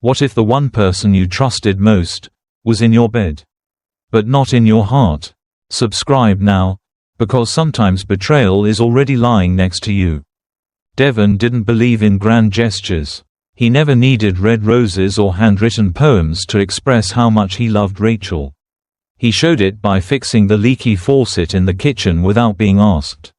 What if the one person you trusted most was in your bed, but not in your heart? Subscribe now, because sometimes betrayal is already lying next to you. Devon didn't believe in grand gestures. He never needed red roses or handwritten poems to express how much he loved Rachel. He showed it by fixing the leaky faucet in the kitchen without being asked.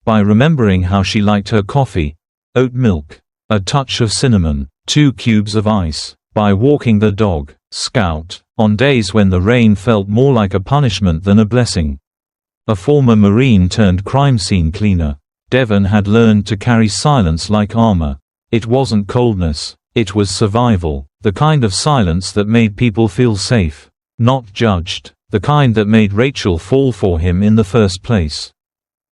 By remembering how she liked her coffee, oat milk, a touch of cinnamon, 2 cubes of ice. By walking the dog, Scout, on days when the rain felt more like a punishment than a blessing. A former Marine turned crime scene cleaner, Devon had learned to carry silence like armor. It wasn't coldness, it was survival, the kind of silence that made people feel safe, not judged, the kind that made Rachel fall for him in the first place.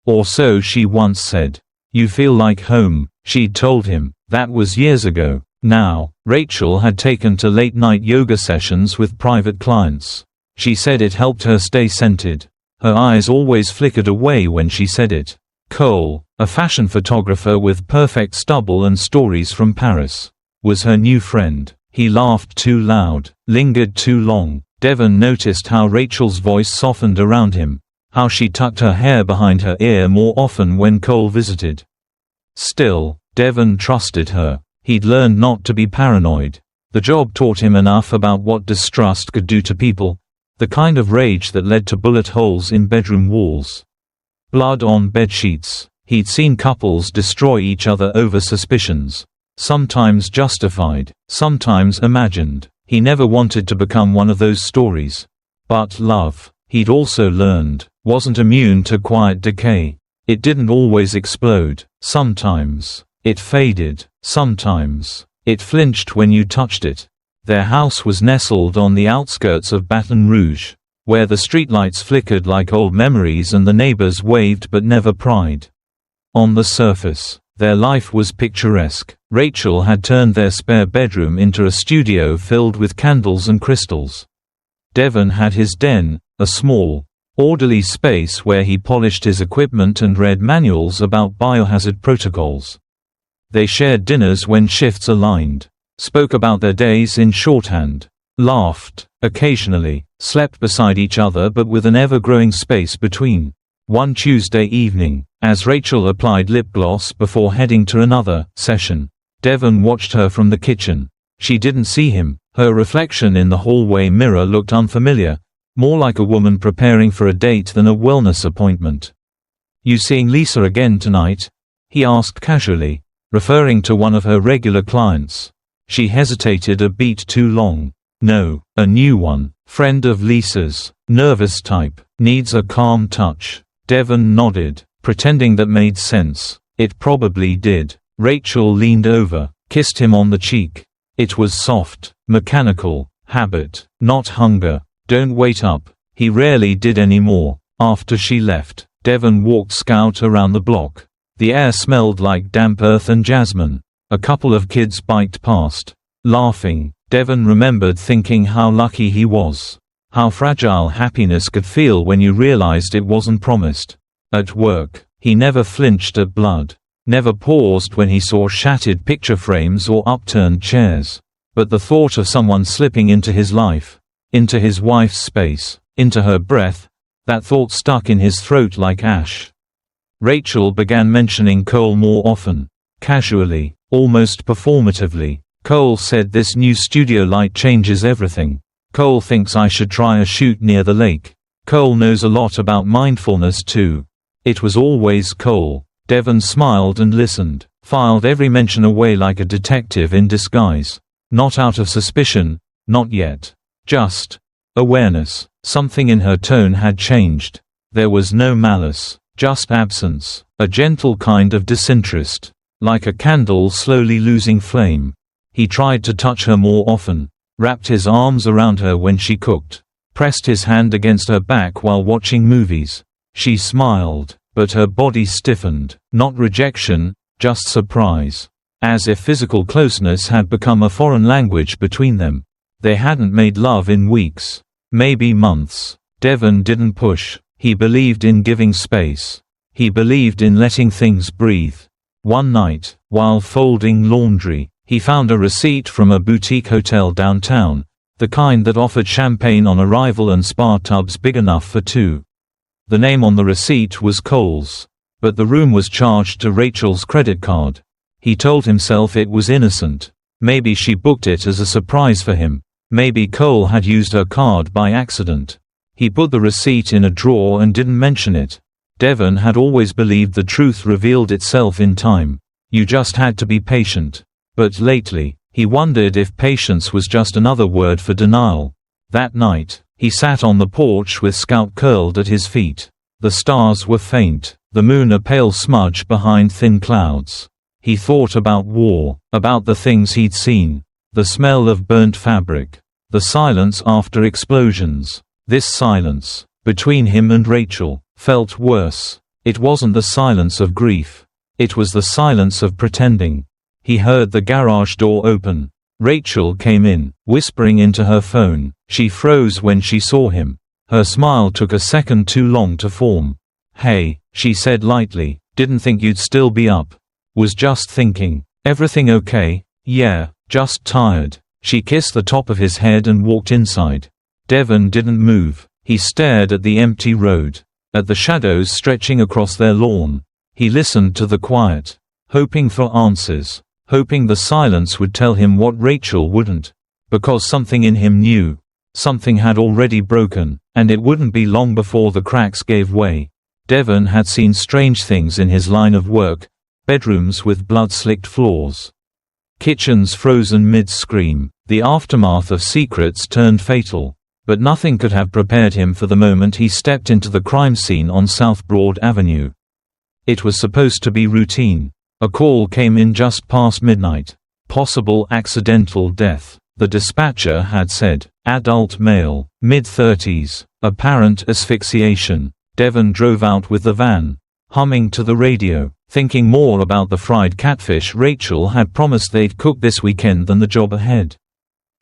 Or so she once said. "You feel like home," she'd told him. That was years ago. Now, Rachel had taken to late-night yoga sessions with private clients. She said it helped her stay centered. Her eyes always flickered away when she said it. Cole, a fashion photographer with perfect stubble and stories from Paris, was her new friend. He laughed too loud, lingered too long. Devon noticed how Rachel's voice softened around him, how she tucked her hair behind her ear more often when Cole visited. Still, Devon trusted her. He'd learned not to be paranoid. The job taught him enough about what distrust could do to people, the kind of rage that led to bullet holes in bedroom walls. Blood on bedsheets. He'd seen couples destroy each other over suspicions, sometimes justified, sometimes imagined. He never wanted to become one of those stories. But love, he'd also learned, wasn't immune to quiet decay. It didn't always explode. Sometimes it faded. Sometimes it flinched when you touched it. Their house was nestled on the outskirts of Baton Rouge, where the streetlights flickered like old memories and the neighbors waved but never pried. On the surface, their life was picturesque. Rachel had turned their spare bedroom into a studio filled with candles and crystals. Devon had his den, a small, orderly space where he polished his equipment and read manuals about biohazard protocols. They shared dinners when shifts aligned, spoke about their days in shorthand, laughed, occasionally, slept beside each other but with an ever-growing space between. One Tuesday evening, as Rachel applied lip gloss before heading to another session, Devon watched her from the kitchen. She didn't see him. Her reflection in the hallway mirror looked unfamiliar, more like a woman preparing for a date than a wellness appointment. "You seeing Lisa again tonight?" he asked casually, referring to one of her regular clients. She hesitated a beat too long. "No, a new one. Friend of Lisa's. Nervous type. Needs a calm touch." Devon nodded, pretending that made sense. It probably did. Rachel leaned over, kissed him on the cheek. It was soft, mechanical, habit, not hunger. "Don't wait up." He rarely did anymore. After she left, Devon walked Scout around the block. The air smelled like damp earth and jasmine. A couple of kids biked past, laughing. Devon remembered thinking how lucky he was. How fragile happiness could feel when you realized it wasn't promised. At work, he never flinched at blood. Never paused when he saw shattered picture frames or upturned chairs. But the thought of someone slipping into his life, into his wife's space, into her breath, that thought stuck in his throat like ash. Rachel began mentioning Cole more often. Casually, almost performatively. "Cole said this new studio light changes everything. Cole thinks I should try a shoot near the lake. Cole knows a lot about mindfulness too." It was always Cole. Devon smiled and listened, filed every mention away like a detective in disguise. Not out of suspicion, not yet. Just awareness. Something in her tone had changed. There was no malice, just absence, a gentle kind of disinterest, like a candle slowly losing flame. He tried to touch her more often, wrapped his arms around her when she cooked, pressed his hand against her back while watching movies. She smiled, but her body stiffened, not rejection, just surprise. As if physical closeness had become a foreign language between them. They hadn't made love in weeks, maybe months. Devon didn't push. He believed in giving space. He believed in letting things breathe. One night, while folding laundry, he He found a receipt from a boutique hotel downtown, the kind that offered champagne on arrival and spa tubs big enough for two. The name on the receipt was Cole's, but the room was charged to Rachel's credit card. He told himself it was innocent. Maybe she booked it as a surprise for him. Maybe Cole had used her card by accident. He put the receipt in a drawer and didn't mention it. Devon had always believed the truth revealed itself in time. You just had to be patient. But lately, he wondered if patience was just another word for denial. That night, he sat on the porch with Scout curled at his feet. The stars were faint, the moon a pale smudge behind thin clouds. He thought about war, about the things he'd seen, the smell of burnt fabric, the silence after explosions. This silence, between him and Rachel, felt worse. It wasn't the silence of grief. It was the silence of pretending. He heard the garage door open. Rachel came in, whispering into her phone. She froze when she saw him. Her smile took a second too long to form. "Hey," she said lightly, "didn't think you'd still be up. Was just thinking. Everything okay?" "Yeah, just tired." She kissed the top of his head and walked inside. Devon didn't move. He stared at the empty road, at the shadows stretching across their lawn. He listened to the quiet, hoping for answers, hoping the silence would tell him what Rachel wouldn't. Because something in him knew. Something had already broken, and it wouldn't be long before the cracks gave way. Devon had seen strange things in his line of work. Bedrooms with blood-slicked floors. Kitchens frozen mid-scream. The aftermath of secrets turned fatal. But nothing could have prepared him for the moment he stepped into the crime scene on South Broad Avenue. It was supposed to be routine. A call came in just past midnight. Possible accidental death. The dispatcher had said, adult male, mid-30s, apparent asphyxiation. Devon drove out with the van, humming to the radio, thinking more about the fried catfish Rachel had promised they'd cook this weekend than the job ahead.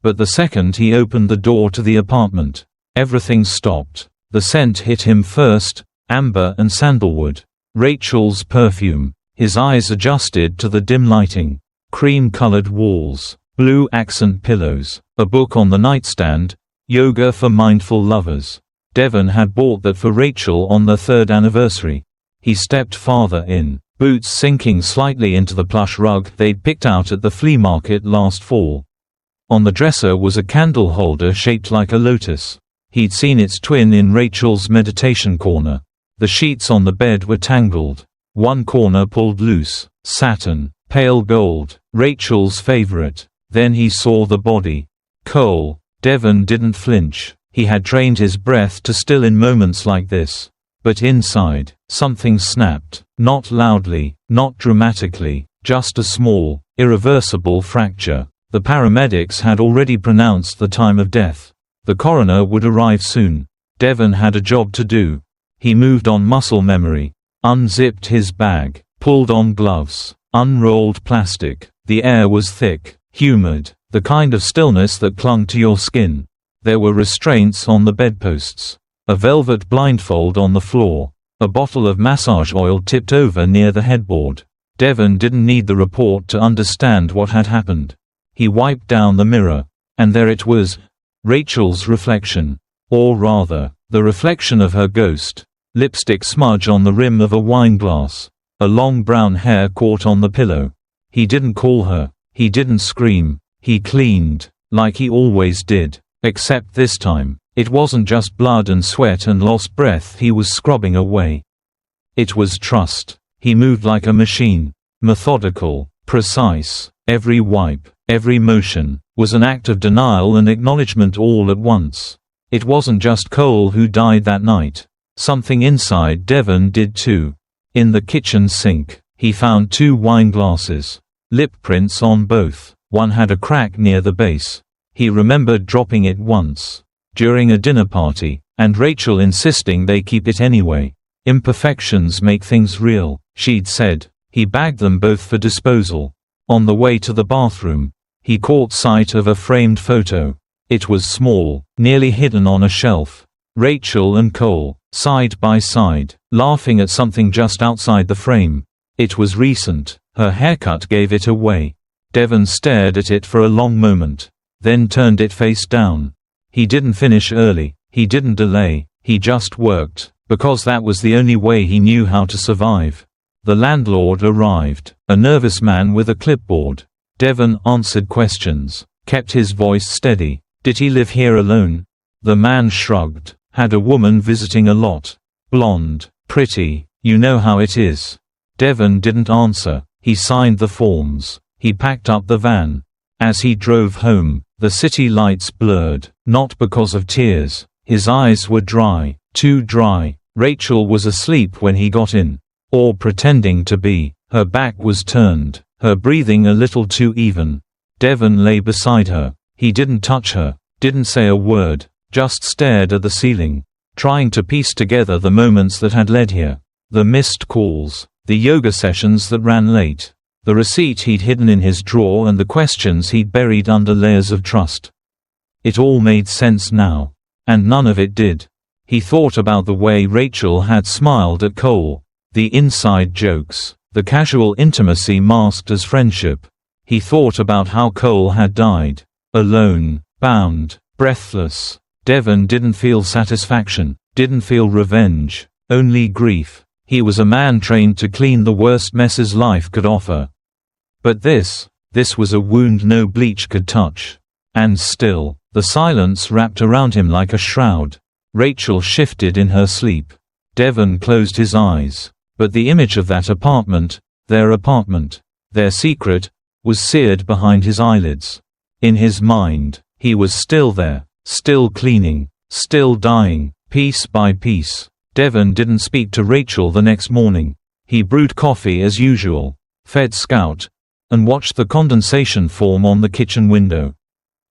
But the second he opened the door to the apartment, everything stopped. The scent hit him first, amber and sandalwood. Rachel's perfume. His eyes adjusted to the dim lighting. Cream-colored walls, blue accent pillows, a book on the nightstand, Yoga for Mindful Lovers. Devon had bought that for Rachel on their 3rd anniversary. He stepped farther in, boots sinking slightly into the plush rug they'd picked out at the flea market last fall. On the dresser was a candle holder shaped like a lotus. He'd seen its twin in Rachel's meditation corner. The sheets on the bed were tangled. One corner pulled loose. Satin, pale gold, Rachel's favorite. Then he saw the body. Cole. Devon didn't flinch. He had trained his breath to still in moments like this. But inside, something snapped. Not loudly, not dramatically, just a small, irreversible fracture. The paramedics had already pronounced the time of death. The coroner would arrive soon. Devon had a job to do. He moved on muscle memory. Unzipped his bag, pulled on gloves, unrolled plastic. The air was thick, humid, the kind of stillness that clung to your skin. There were restraints on the bedposts. A velvet blindfold on the floor. A bottle of massage oil tipped over near the headboard. Devon didn't need the report to understand what had happened. He wiped down the mirror. And there it was. Rachel's reflection. Or rather, the reflection of her ghost. Lipstick smudge on the rim of a wine glass. A long brown hair caught on the pillow. He didn't call her. He didn't scream. He cleaned. Like he always did. Except this time, it wasn't just blood and sweat and lost breath he was scrubbing away. It was trust. He moved like a machine. Methodical, precise. Every wipe, every motion, was an act of denial and acknowledgement all at once. It wasn't just Cole who died that night. Something inside Devon did too. In the kitchen sink, he found 2 wine glasses. Lip prints on both. One had a crack near the base. He remembered dropping it once. During a dinner party, and Rachel insisting they keep it anyway. Imperfections make things real, she'd said. He bagged them both for disposal. On the way to the bathroom, he caught sight of a framed photo. It was small, nearly hidden on a shelf. Rachel and Cole, side by side, laughing at something just outside the frame. It was recent. Her haircut gave it away. Devon stared at it for a long moment, then turned it face down. He didn't finish early, he didn't delay, he just worked, because that was the only way he knew how to survive. The landlord arrived, a nervous man with a clipboard. Devon answered questions, kept his voice steady. Did he live here alone? The man shrugged. Had a woman visiting a lot. Blonde, pretty, you know how it is. Devon didn't answer. He signed the forms. He packed up the van. As he drove home, the city lights blurred, not because of tears. His eyes were dry, too dry. Rachel was asleep when he got in. Or pretending to be. Her back was turned, her breathing a little too even. Devon lay beside her. He didn't touch her, didn't say a word, just stared at the ceiling, trying to piece together the moments that had led here. The missed calls, the yoga sessions that ran late, the receipt he'd hidden in his drawer, and the questions he'd buried under layers of trust. It all made sense now. And none of it did. He thought about the way Rachel had smiled at Cole, the inside jokes, the casual intimacy masked as friendship. He thought about how Cole had died. Alone, bound, breathless. Devon didn't feel satisfaction, didn't feel revenge, only grief. He was a man trained to clean the worst messes life could offer. But this was a wound no bleach could touch. And still, the silence wrapped around him like a shroud. Rachel shifted in her sleep. Devon closed his eyes. But the image of that apartment, their secret, was seared behind his eyelids. In his mind, he was still there, still cleaning, still dying, piece by piece. Devon didn't speak to Rachel the next morning. He brewed coffee as usual, fed Scout, and watched the condensation form on the kitchen window.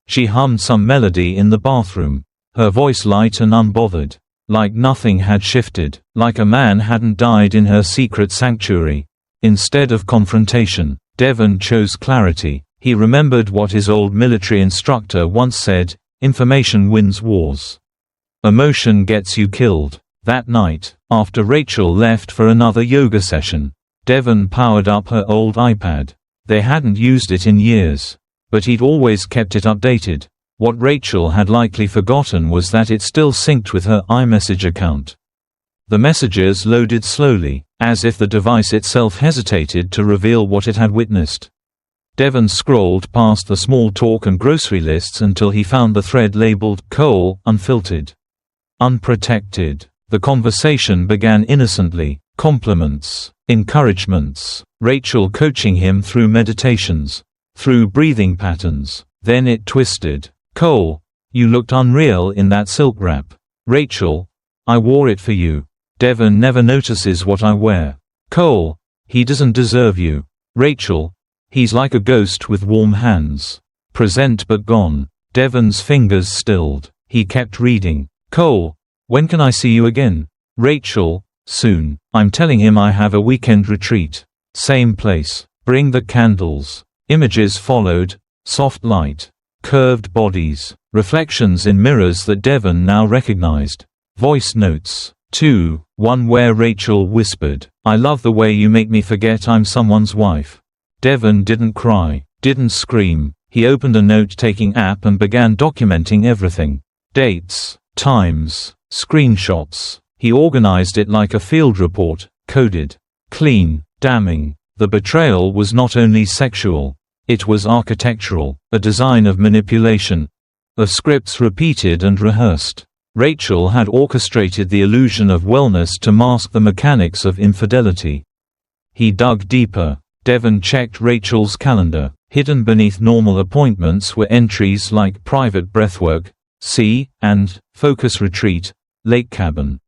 She hummed some melody in the bathroom, her voice light and unbothered, like nothing had shifted, like a man hadn't died in her secret sanctuary. Instead of confrontation, Devon chose clarity. He remembered what his old military instructor once said, "Information wins wars. Emotion gets you killed." That night, after Rachel left for another yoga session, Devon powered up her old iPad. They hadn't used it in years, but he'd always kept it updated. What Rachel had likely forgotten was that it still synced with her iMessage account. The messages loaded slowly, as if the device itself hesitated to reveal what it had witnessed. Devon scrolled past the small talk and grocery lists until he found the thread labeled Cole, unfiltered. Unprotected. The conversation began innocently. Compliments, encouragements, Rachel coaching him through meditations, through breathing patterns. Then it twisted. Cole, you looked unreal in that silk wrap. Rachel, I wore it for you. Devon never notices what I wear. Cole, he doesn't deserve you. Rachel, he's like a ghost with warm hands. Present but gone. Devon's fingers stilled. He kept reading. Cole, when can I see you again? Rachel, soon. I'm telling him I have a weekend retreat. Same place. Bring the candles. Images followed. Soft light. Curved bodies. Reflections in mirrors that Devon now recognized. Voice notes. 2. One where Rachel whispered, "I love the way you make me forget I'm someone's wife." Devon didn't cry, didn't scream. He opened a note-taking app and began documenting everything. Dates, times, screenshots. He organized it like a field report, coded, clean, damning. The betrayal was not only sexual. It was architectural, a design of manipulation, of scripts repeated and rehearsed. Rachel had orchestrated the illusion of wellness to mask the mechanics of infidelity. He dug deeper. Devon checked Rachel's calendar. Hidden beneath normal appointments were entries like private breathwork, and focus retreat, lake cabin.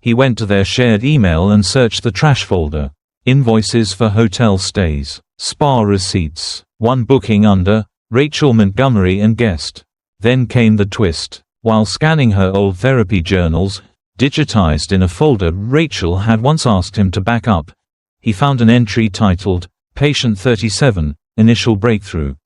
He went to their shared email and searched the trash folder. Invoices for hotel stays, spa receipts, one booking under Rachel Montgomery and guest. Then came the twist. While scanning her old therapy journals, digitized in a folder Rachel had once asked him to back up, he found an entry titled, Patient 37, Initial Breakthrough.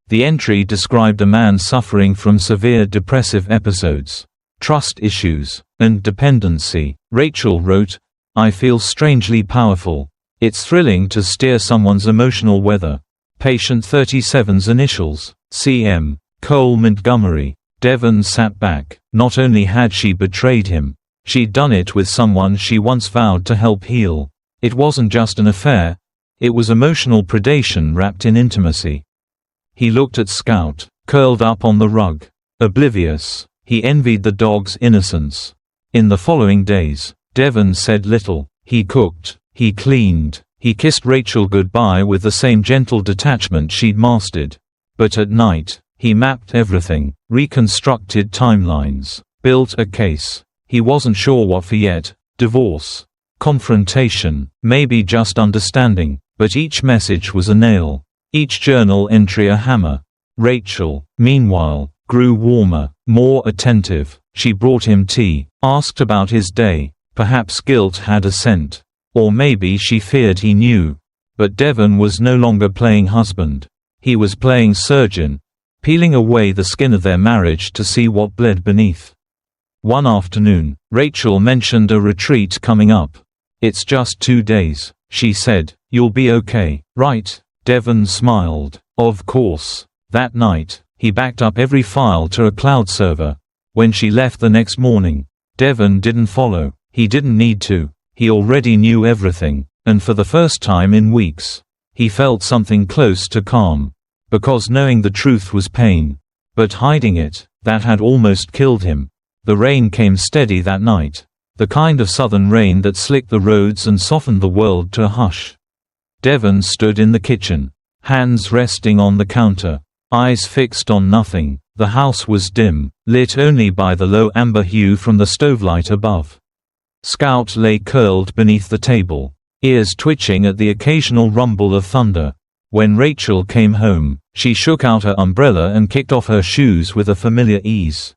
The entry described a man suffering from severe depressive episodes, trust issues, and dependency. Rachel wrote, "I feel strangely powerful. It's thrilling to steer someone's emotional weather." Patient 37's initials, CM, Cole Montgomery. Devon sat back. Not only had she betrayed him, she'd done it with someone she once vowed to help heal. It wasn't just an affair, it was emotional predation wrapped in intimacy. He looked at Scout, curled up on the rug. Oblivious, he envied the dog's innocence. In the following days, Devon said little. He cooked, he cleaned, he kissed Rachel goodbye with the same gentle detachment she'd mastered. But at night, he mapped everything, reconstructed timelines, built a case. He wasn't sure what for yet: divorce, confrontation, maybe just understanding, but each message was a nail, each journal entry a hammer. Rachel, meanwhile, grew warmer, more attentive. She brought him tea, asked about his day. Perhaps guilt had a scent. Or maybe she feared he knew. But Devon was no longer playing husband. He was playing surgeon, peeling away the skin of their marriage to see what bled beneath. One afternoon, Rachel mentioned a retreat coming up. "It's just 2 days," she said. "You'll be okay, right?" Devon smiled. Of course. That night, he backed up every file to a cloud server. When she left the next morning, Devon didn't follow. He didn't need to. He already knew everything, and for the first time in weeks, he felt something close to calm. Because knowing the truth was pain. But hiding it, that had almost killed him. The rain came steady that night. The kind of southern rain that slicked the roads and softened the world to a hush. Devon stood in the kitchen, hands resting on the counter, eyes fixed on nothing. The house was dim, lit only by the low amber hue from the stovelight above. Scout lay curled beneath the table, ears twitching at the occasional rumble of thunder. When Rachel came home, she shook out her umbrella and kicked off her shoes with a familiar ease.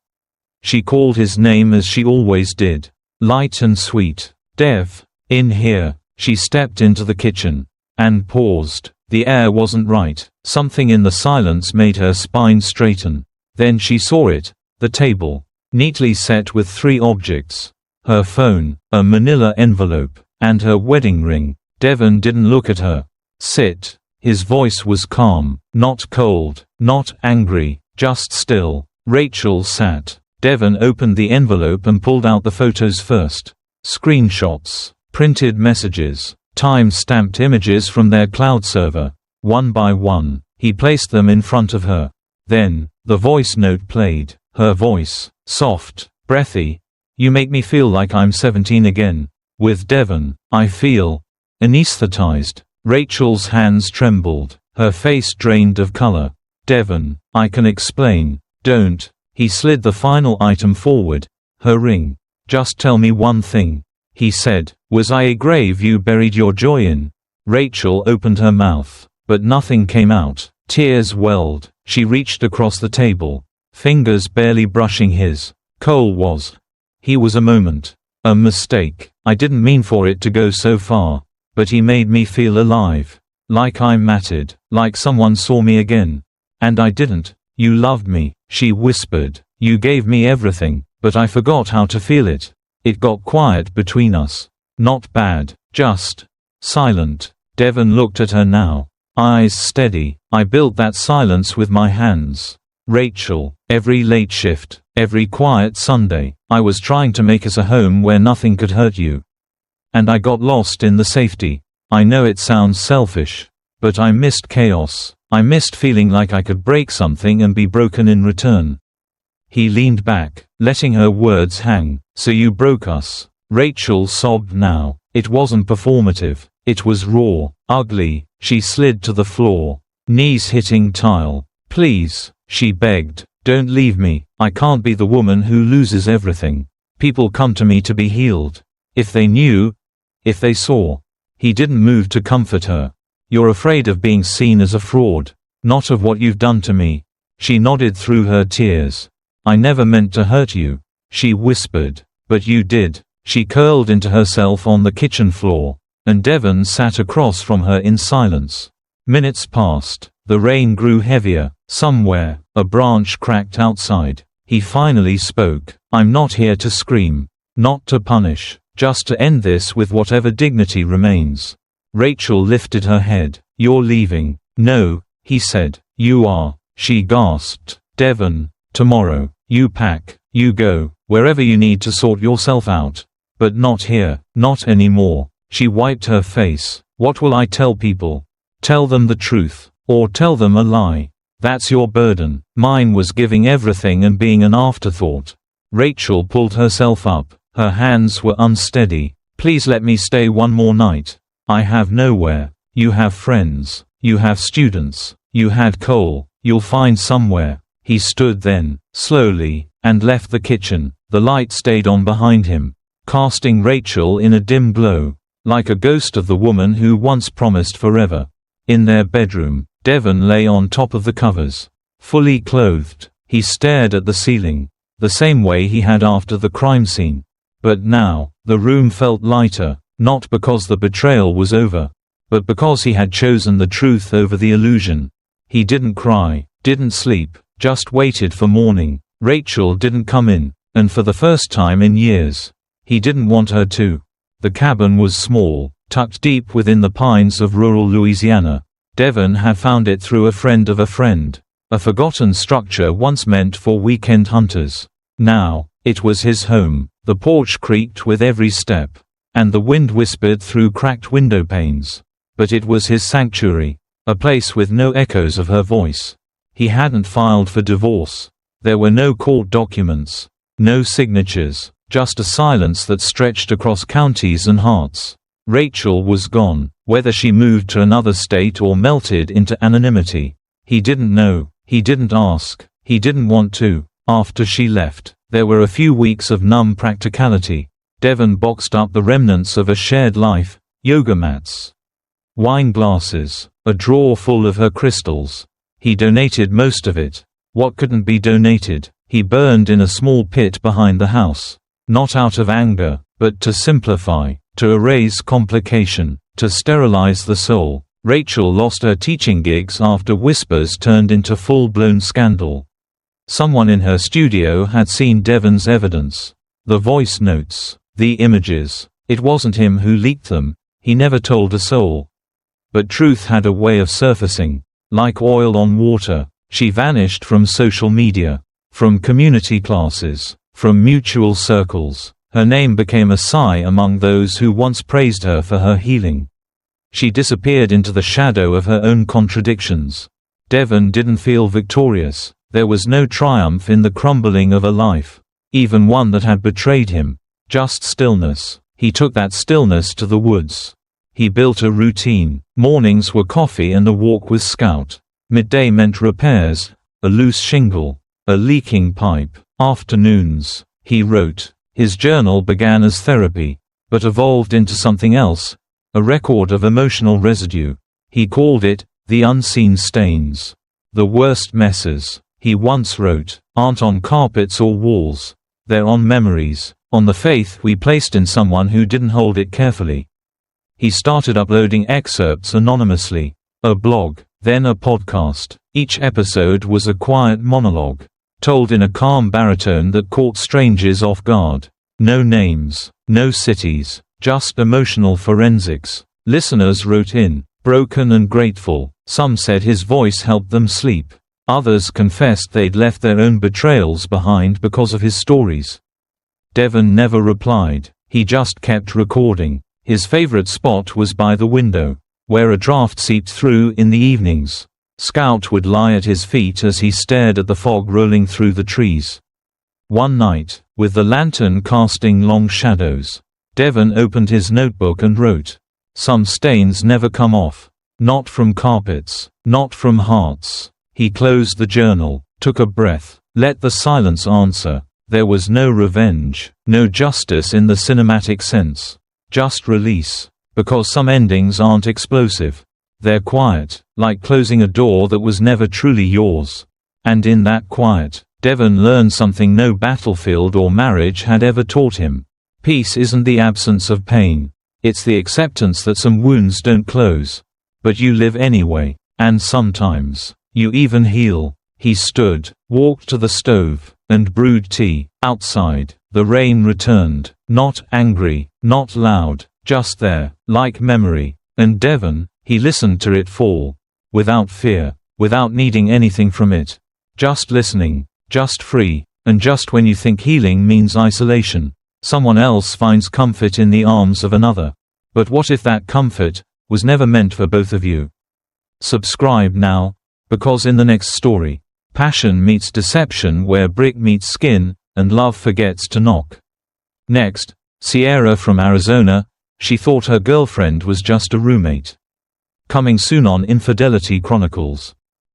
She called his name as she always did, light and sweet. "Dev, in here." She stepped into the kitchen, and paused. The air wasn't right. Something in the silence made her spine straighten. Then she saw it, the table, neatly set with 3 objects. Her phone, a manila envelope, and her wedding ring. Devon didn't look at her. "Sit." His voice was calm, not cold, not angry, just still. Rachel sat. Devon opened the envelope and pulled out the photos first. Screenshots, printed messages, time-stamped images from their cloud server. One by one, he placed them in front of her. Then, the voice note played. Her voice, soft, breathy. "You make me feel like I'm 17 again. With Devon, I feel anesthetized." Rachel's hands trembled, her face drained of color. "Devon, I can explain." "Don't." He slid the final item forward, her ring. "Just tell me one thing," he said. "Was I a grave you buried your joy in?" Rachel opened her mouth, but nothing came out. Tears welled. She reached across the table, fingers barely brushing his. Cole was. He was a moment. A mistake. I didn't mean for it to go so far. But he made me feel alive. Like I mattered. Like someone saw me again. And I didn't. "You loved me," she whispered. "You gave me everything, but I forgot how to feel it. It got quiet between us. Not bad, just silent." Devon looked at her now, eyes steady. "I built that silence with my hands. Rachel, every late shift, every quiet Sunday, I was trying to make us a home where nothing could hurt you. And I got lost in the safety. I know it sounds selfish, but I missed chaos. I missed feeling like I could break something and be broken in return." He leaned back, letting her words hang. "So you broke us." Rachel sobbed now. It wasn't performative. It was raw, ugly. She slid to the floor, knees hitting tile. "Please," she begged, "don't leave me. I can't be the woman who loses everything. People come to me to be healed. If they knew, if they saw." He didn't move to comfort her. "You're afraid of being seen as a fraud, not of what you've done to me." She nodded through her tears. "I never meant to hurt you," she whispered. "But you did." She curled into herself on the kitchen floor, and Devon sat across from her in silence. Minutes passed. The rain grew heavier. Somewhere, a branch cracked outside. He finally spoke. "I'm not here to scream. Not to punish. Just to end this with whatever dignity remains." Rachel lifted her head. "You're leaving." "No." he said. "You are," she gasped. "Devon, tomorrow. You pack, you go, wherever you need to sort yourself out. But not here, not anymore." She wiped her face. "What will I tell people? Tell them the truth, or tell them a lie? That's your burden." Mine was giving everything and being an afterthought. Rachel pulled herself up. Her hands were unsteady. "Please let me stay one more night. I have nowhere. You have friends. You have students. You had Cole. You'll find somewhere." He stood then, slowly, and left the kitchen. The light stayed on behind him, casting Rachel in a dim glow, like a ghost of the woman who once promised forever. In their bedroom, Devon lay on top of the covers, fully clothed. He stared at the ceiling, the same way he had after the crime scene. But now, the room felt lighter, not because the betrayal was over, but because he had chosen the truth over the illusion. He didn't cry, didn't sleep, just waited for morning. Rachel didn't come in, and for the first time in years, he didn't want her to. The cabin was small, tucked deep within the pines of rural Louisiana. Devon had found it through a friend of a friend, a forgotten structure once meant for weekend hunters. Now, it was his home. The porch creaked with every step, and the wind whispered through cracked window panes. But it was his sanctuary, a place with no echoes of her voice. He hadn't filed for divorce. There were no court documents, no signatures, just a silence that stretched across counties and hearts. Rachel was gone, whether she moved to another state or melted into anonymity. He didn't know, he didn't ask, he didn't want to. After she left, there were a few weeks of numb practicality. Devon boxed up the remnants of a shared life: yoga mats, wine glasses, a drawer full of her crystals. He donated most of it. What couldn't be donated, he burned in a small pit behind the house. Not out of anger, but to simplify, to erase complication, to sterilize the soul. Rachel lost her teaching gigs after whispers turned into full-blown scandal. Someone in her studio had seen Devon's evidence. The voice notes, the images. It wasn't him who leaked them. He never told a soul. But truth had a way of surfacing. Like oil on water, she vanished from social media, from community classes, from mutual circles. Her name became a sigh among those who once praised her for her healing. She disappeared into the shadow of her own contradictions. Devon didn't feel victorious. There was no triumph in the crumbling of a life, even one that had betrayed him. Just stillness. He took that stillness to the woods. He built a routine. Mornings were coffee and a walk with Scout. Midday meant repairs, a loose shingle, a leaking pipe. Afternoons, he wrote. His journal began as therapy, but evolved into something else, a record of emotional residue. He called it, the unseen stains. The worst messes, he once wrote, aren't on carpets or walls. They're on memories, on the faith we placed in someone who didn't hold it carefully. He started uploading excerpts anonymously. A blog, then a podcast. Each episode was a quiet monologue, told in a calm baritone that caught strangers off guard. No names, no cities, just emotional forensics. Listeners wrote in, broken and grateful. Some said his voice helped them sleep. Others confessed they'd left their own betrayals behind because of his stories. Devon never replied. He just kept recording. His favorite spot was by the window, where a draft seeped through in the evenings. Scout would lie at his feet as he stared at the fog rolling through the trees. One night, with the lantern casting long shadows, Devon opened his notebook and wrote, "Some stains never come off. Not from carpets, not from hearts." He closed the journal, took a breath, let the silence answer. There was no revenge, no justice in the cinematic sense. Just release. Because some endings aren't explosive. They're quiet, like closing a door that was never truly yours. And in that quiet, Devon learned something no battlefield or marriage had ever taught him. Peace isn't the absence of pain. It's the acceptance that some wounds don't close. But you live anyway. And sometimes, you even heal. He stood, walked to the stove, and brewed tea. Outside, the rain returned, not angry, not loud, just there, like memory. And Devon, he listened to it fall. Without fear, without needing anything from it. Just listening, just free, and just when you think healing means isolation, someone else finds comfort in the arms of another. But what if that comfort was never meant for both of you? Subscribe now, because in the next story, passion meets deception where brick meets skin, and love forgets to knock. Next, Sierra from Arizona, she thought her girlfriend was just a roommate. Coming soon on Infidelity Chronicles.